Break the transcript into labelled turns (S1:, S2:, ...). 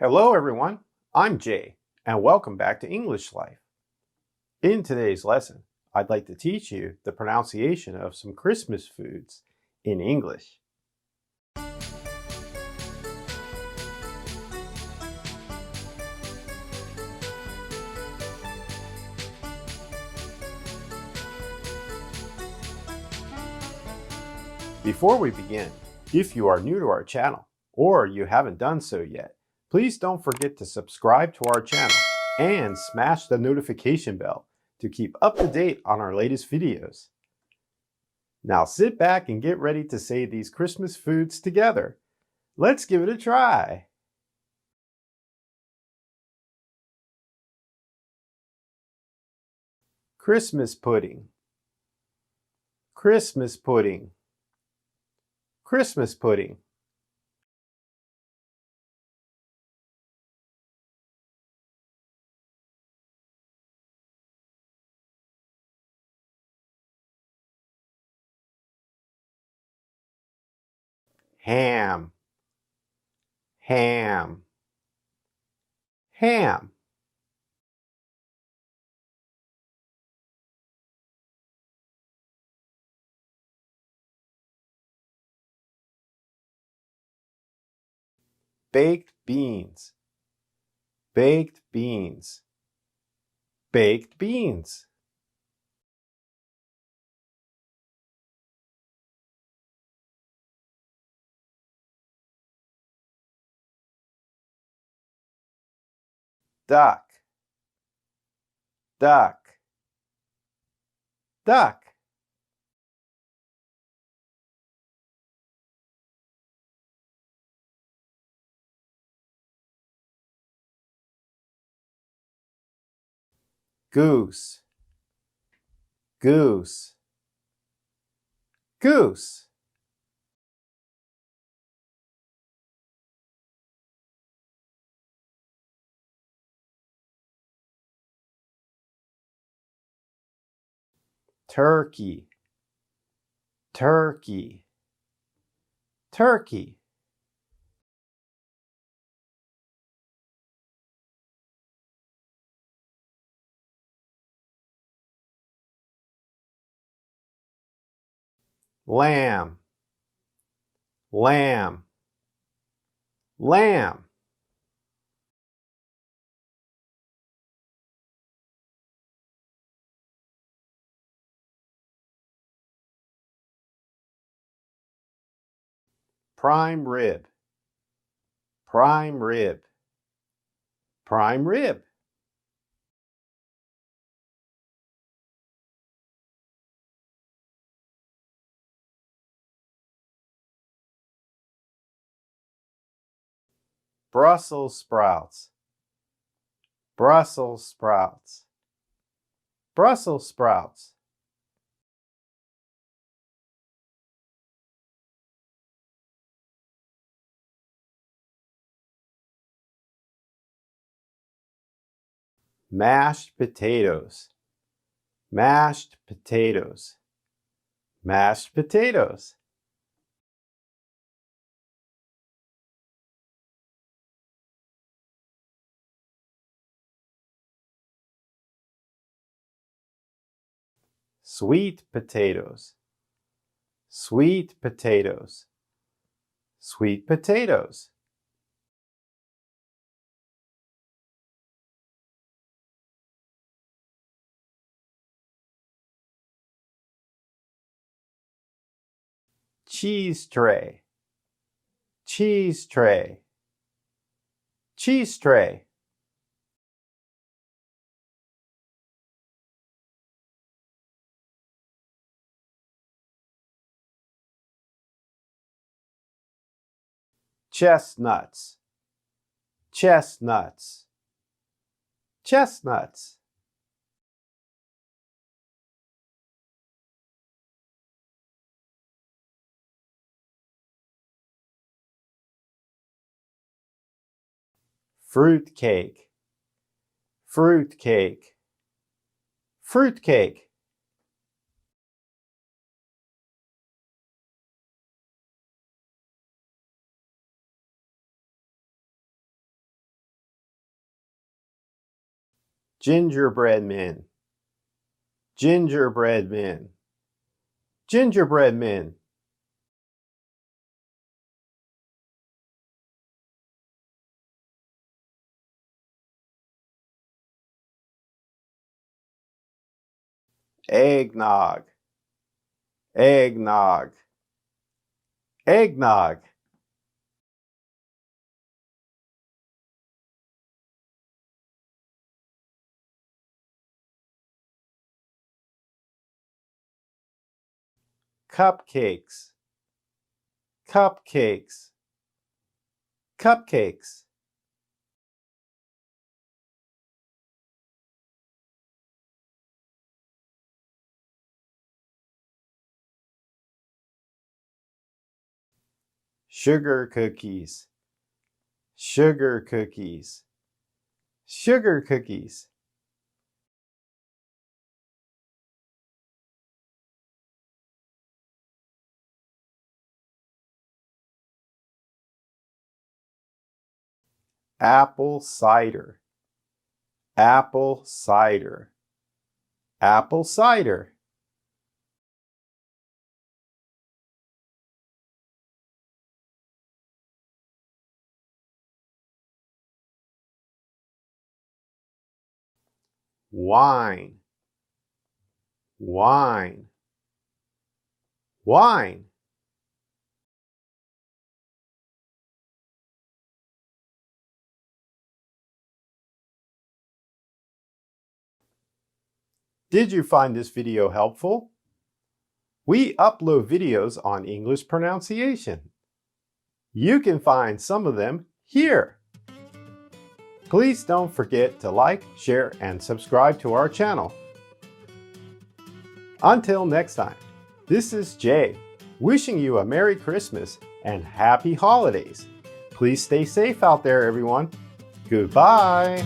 S1: Hello everyone, I'm Jay, and welcome back to English Life. In today's lesson, I'd like to teach you the pronunciation of some Christmas foods in English. Before we begin, if you are new to our channel, or you haven't done so yet, please don't forget to subscribe to our channel and smash the notification bell to keep up to date on our latest videos. Now sit back and get ready to say these Christmas foods together. Let's give it a try. Christmas pudding, Christmas pudding, Christmas pudding. Ham, ham, ham. Baked beans, baked beans, baked beans. Duck, duck, duck. Goose, goose, goose. Turkey, turkey, turkey. Lamb, lamb, lamb. Prime rib, prime rib, prime rib. Brussels sprouts, Brussels sprouts, Brussels sprouts. Mashed potatoes, mashed potatoes, mashed potatoes. Sweet potatoes, sweet potatoes, sweet potatoes. Cheese tray, cheese tray, cheese tray. Chestnuts, chestnuts, chestnuts. Fruitcake, fruitcake, fruitcake. gingerbread men, gingerbread men, gingerbread men. Eggnog, eggnog, eggnog. Cupcakes, cupcakes, cupcakes. Sugar cookies, sugar cookies, sugar cookies. Apple cider, apple cider, apple cider. Wine, wine, wine. Did you find this video helpful? We upload videos on English pronunciation. You can find some of them here. Please don't forget to like, share, and subscribe to our channel. Until next time, this is Jay, wishing you a Merry Christmas and Happy Holidays. Please stay safe out there, everyone. Goodbye.